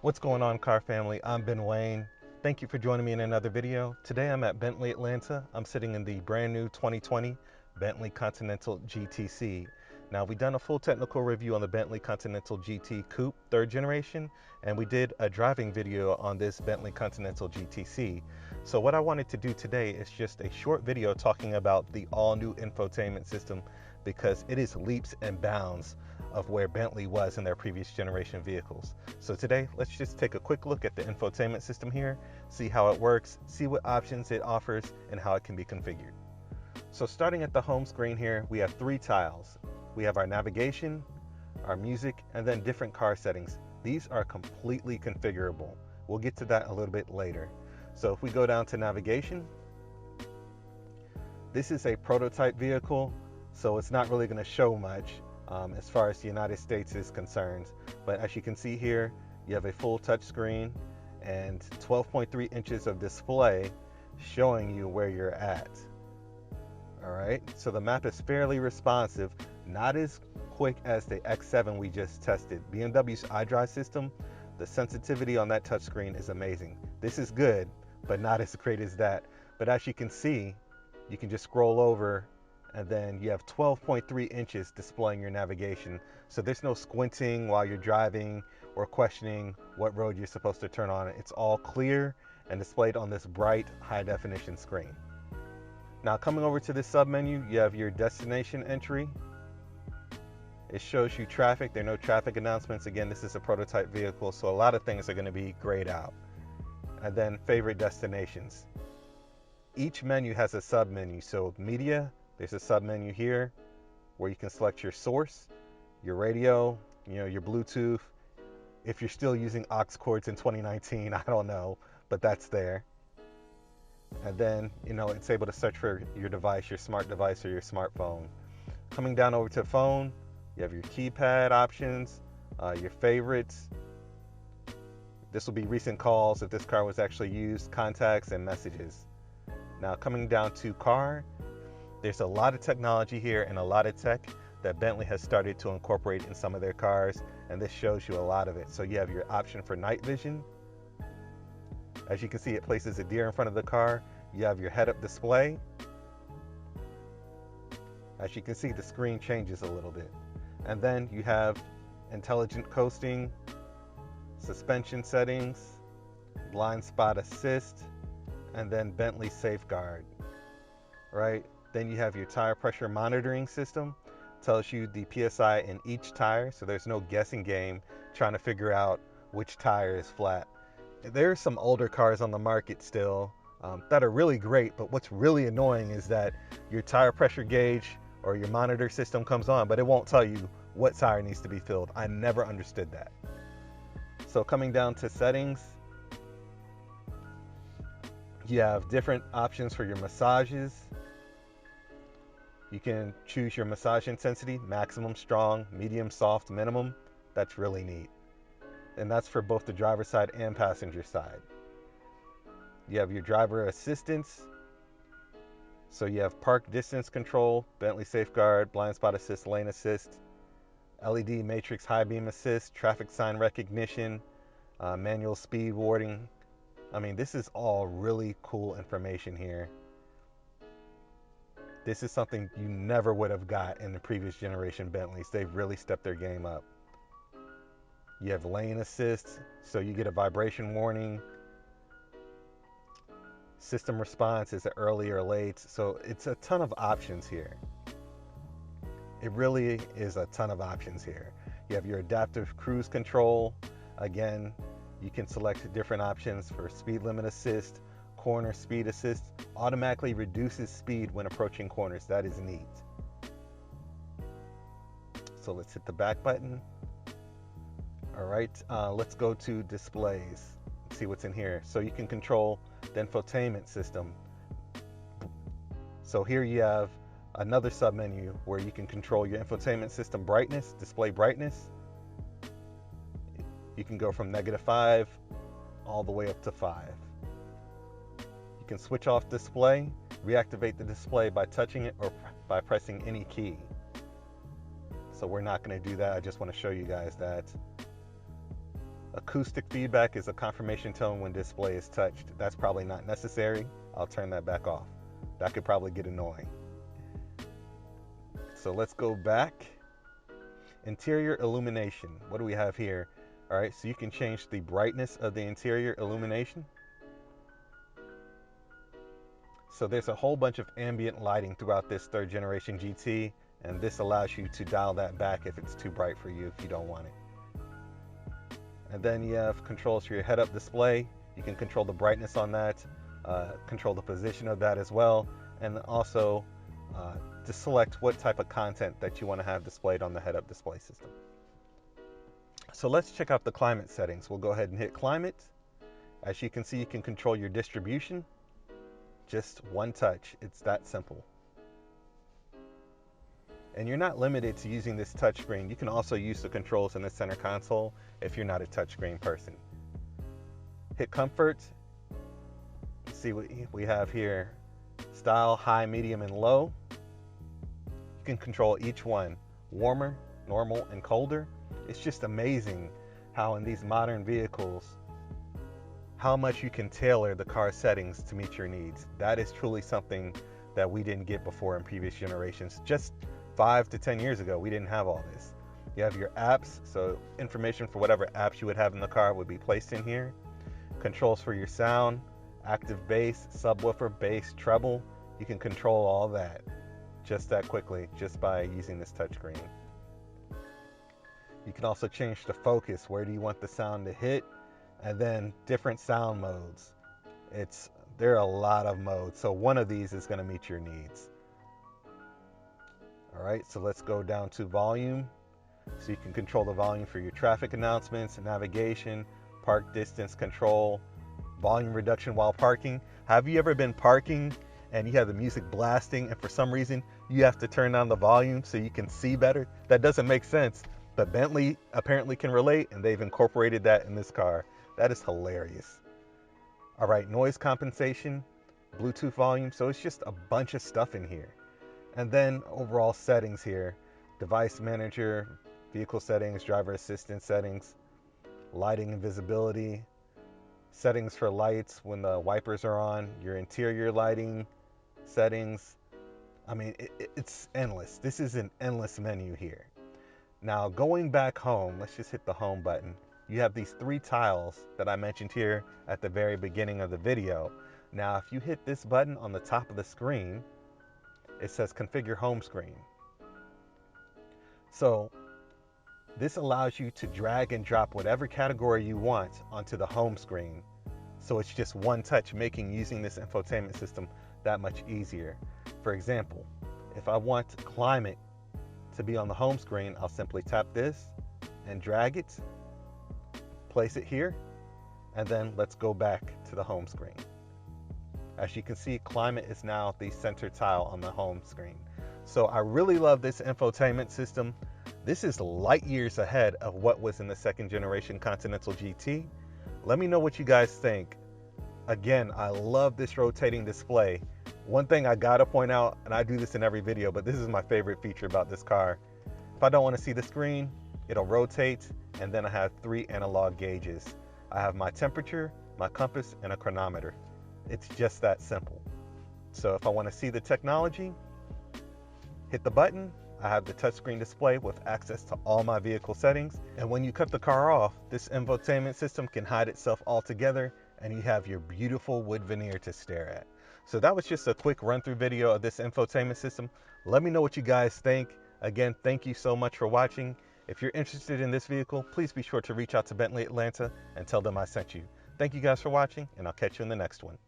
What's going on, car family? I'm Ben Wayne. Thank you for joining me in another video. Today I'm at Bentley Atlanta. I'm sitting in the brand new 2020 Bentley Continental GTC. Now, we've done a full technical review on the Bentley Continental GT Coupe 3rd generation, and we did a driving video on this Bentley Continental GTC. So what I wanted to do today is just a short video talking about the all-new infotainment system, because it is leaps and bounds of where Bentley was in their previous generation vehicles. So today, let's just take a quick look at the infotainment system here, see how it works, see what options it offers, and how it can be configured. So starting at the home screen here, we have 3 tiles. We have our navigation, our music, and then different car settings. These are completely configurable. We'll get to that a little bit later. So if we go down to navigation, this is a prototype vehicle, so it's not really going to show much as far as the United States is concerned. But as you can see here, you have a full touch screen and 12.3 inches of display showing you where you're at. All right, so the map is fairly responsive, not as quick as the X7 we just tested. BMW's iDrive system, the sensitivity on that touchscreen is amazing. This is good, but not as great as that. But as you can see, you can just scroll over and then you have 12.3 inches displaying your navigation. So there's no squinting while you're driving or questioning what road you're supposed to turn on. It's all clear and displayed on this bright high definition screen. Now coming over to this sub menu, you have your destination entry. It shows you traffic. There are no traffic announcements. Again, this is a prototype vehicle, so a lot of things are going to be grayed out. And then favorite destinations. Each menu has a sub menu. So media, there's a sub menu here where you can select your source, your radio, your Bluetooth. If you're still using aux cords in 2019, I don't know, but that's there. And then, it's able to search for your device, your smart device or your smartphone. Coming down over to phone, you have your keypad options, your favorites. This will be recent calls if this car was actually used, contacts and messages. Now coming down to car, there's a lot of technology here and a lot of tech that Bentley has started to incorporate in some of their cars, and this shows you a lot of it. So you have your option for night vision. As you can see, it places a deer in front of the car. You have your head-up display. As you can see, the screen changes a little bit. And then you have intelligent coasting, suspension settings, blind spot assist, and then Bentley Safeguard, right? Then you have your tire pressure monitoring system. Tells you the PSI in each tire, so there's no guessing game trying to figure out which tire is flat. There's some older cars on the market still that are really great, but what's really annoying is that your tire pressure gauge or your monitor system comes on, but it won't tell you what tire needs to be filled. I never understood that. So coming down to settings, you have different options for your massages. You can choose your massage intensity, maximum, strong, medium, soft, minimum. That's really neat. And that's for both the driver side and passenger side. You have your driver assistance. So you have park distance control, Bentley Safeguard, blind spot assist, lane assist, LED matrix high beam assist, traffic sign recognition, manual speed warning. I mean, this is all really cool information here. This is something you never would have got in the previous generation Bentleys. They've really stepped their game up. You have lane assist, so you get a vibration warning. System response is early or late, so it's a ton of options here. It really is a ton of options here. You have your adaptive cruise control. Again, you can select different options for speed limit assist, corner speed assist, automatically reduces speed when approaching corners. That is neat. So let's hit the back button. All right, let's go to displays. Let's see what's in here. So you can control the infotainment system. So here you have another submenu where you can control your infotainment system brightness, display brightness. You can go from -5 all the way up to 5. You can switch off display, reactivate the display by touching it or by pressing any key. So we're not going to do that. I just want to show you guys that. Acoustic feedback is a confirmation tone when display is touched. That's probably not necessary. I'll turn that back off. That could probably get annoying. So let's go back. Interior illumination. What do we have here? All right, so you can change the brightness of the interior illumination. So there's a whole bunch of ambient lighting throughout this 3rd generation GT, and this allows you to dial that back if it's too bright for you, if you don't want it. And then you have controls for your head-up display. You can control the brightness on that, control the position of that as well, and also to select what type of content that you want to have displayed on the head-up display system. So let's check out the climate settings. We'll go ahead and hit climate. As you can see, you can control your distribution. Just one touch. It's that simple. And you're not limited to using this touchscreen. You can also use the controls in the center console if you're not a touchscreen person. Hit comfort. See what we have here. Style, high, medium, and low. You can control each one. Warmer, normal, and colder. It's just amazing how in these modern vehicles, how much you can tailor the car settings to meet your needs. That is truly something that we didn't get before in previous generations. Just 5 to 10 years ago, we didn't have all this. You have your apps, so information for whatever apps you would have in the car would be placed in here. Controls for your sound, active bass, subwoofer, bass, treble. You can control all that just that quickly, just by using this touchscreen. You can also change the focus. Where do you want the sound to hit? And then different sound modes. There are a lot of modes, so one of these is going to meet your needs. All right, so let's go down to volume. So you can control the volume for your traffic announcements, navigation, park distance control, volume reduction while parking. Have you ever been parking and you have the music blasting and for some reason you have to turn down the volume so you can see better? That doesn't make sense, but Bentley apparently can relate, and they've incorporated that in this car. That is hilarious. All right, noise compensation, Bluetooth volume. So it's just a bunch of stuff in here. And then overall settings here, device manager, vehicle settings, driver assistance settings, lighting and visibility, settings for lights when the wipers are on, your interior lighting settings. I mean, it's endless. This is an endless menu here. Now going back home, let's just hit the home button. You have these 3 tiles that I mentioned here at the very beginning of the video. Now, if you hit this button on the top of the screen, it says configure home screen. So this allows you to drag and drop whatever category you want onto the home screen. So it's just one touch, making using this infotainment system that much easier. For example, if I want climate to be on the home screen, I'll simply tap this and drag it, place it here, and then let's go back to the home screen. As you can see, climate is now the center tile on the home screen. So I really love this infotainment system. This is light years ahead of what was in the 2nd generation Continental GT. Let me know what you guys think. Again, I love this rotating display. One thing I gotta point out, and I do this in every video, but this is my favorite feature about this car. If I don't want to see the screen, it'll rotate, and then I have 3 analog gauges. I have my temperature, my compass, and a chronometer. It's just that simple. So if I want to see the technology, hit the button. I have the touchscreen display with access to all my vehicle settings. And when you cut the car off, this infotainment system can hide itself altogether, and you have your beautiful wood veneer to stare at. So that was just a quick run-through video of this infotainment system. Let me know what you guys think. Again, thank you so much for watching. If you're interested in this vehicle, please be sure to reach out to Bentley Atlanta and tell them I sent you. Thank you guys for watching, and I'll catch you in the next one.